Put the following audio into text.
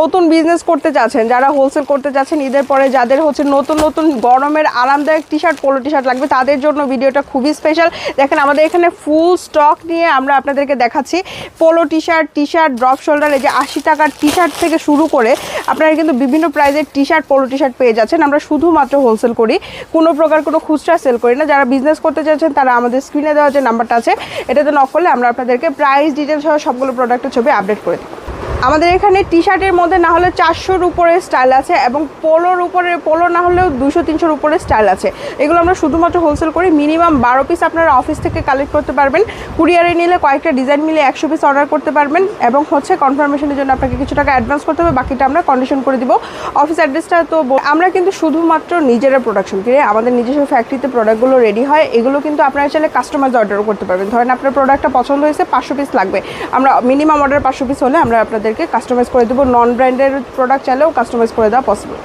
নতুন বিজনেস করতে চাচ্ছেন, যারা হোলসেল করতে চাচ্ছেন ঈদের পরে, যাদের হচ্ছে নতুন নতুন গরমের আরামদায়ক T shirt, polo T shirt লাগবে, তাদের জন্য ভিডিওটা খুবই স্পেশাল। দেখেন আমাদের এখানে ফুল স্টক নিয়ে আমরা আপনাদেরকে দেখাচ্ছি। Polo T shirt drop shoulder, এই যে 80 টাকার টি শার্ট থেকে শুরু করে আপনারা কিন্তু বিভিন্ন প্রাইজের T shirt, polo T shirt পেয়ে যাচ্ছেন। আমরা শুধুমাত্র হোলসেল করি, কোনো প্রকার কোনো খুচরা সেল করি না। যারা বিজনেস করতে চাচ্ছেন তারা আমাদের স্ক্রিনে দেওয়া যে নাম্বারটা আছে এটাতে নক করলে আমরা আপনাদেরকে প্রাইস ডিটেলস সহ সবগুলো প্রোডাক্টের ছবি আপডেট করে দিই। আমাদের এখানে টি শার্টের মধ্যে না হলে 400-র উপরে স্টাইল আছে এবং পোলো না হলেও 200-300-র উপরে স্টাইল আছে। এগুলো আমরা শুধুমাত্র হোলসেল করি। মিনিমাম 12 পিস আপনারা অফিস থেকে কালেক্ট করতে পারবেন। কুরিয়ারে নিলে কয়েকটা ডিজাইন মিলে 100 পিস অর্ডার করতে পারবেন এবং হচ্ছে কনফার্মেশনের জন্য আপনাকে কিছু টাকা অ্যাডভান্স করতে হবে, বাকিটা আমরা কন্ডিশন করে দিব। অফিস অ্যাড্রেসটা তো আমরা কিন্তু শুধুমাত্র নিজেরা প্রোডাকশন করি, আমাদের নিজস্ব ফ্যাক্টরিতে প্রোডাক্টগুলো রেডি হয়। এগুলো কিন্তু আপনারা চাইলে কাস্টমাইজ অর্ডারও করতে পারবেন। ধরেন আপনার প্রোডাক্টটা পছন্দ হয়েছে, 500 পিস লাগবে, আমরা মিনিমাম অর্ডার 500 পিস হলে আমরা আপনাদেরকে কাস্টমাইজ করে দেবো। নন ব্র্যান্ডের প্রোডাক্ট চাইলেও কাস্টমাইজ করে দেওয়া পসিবল।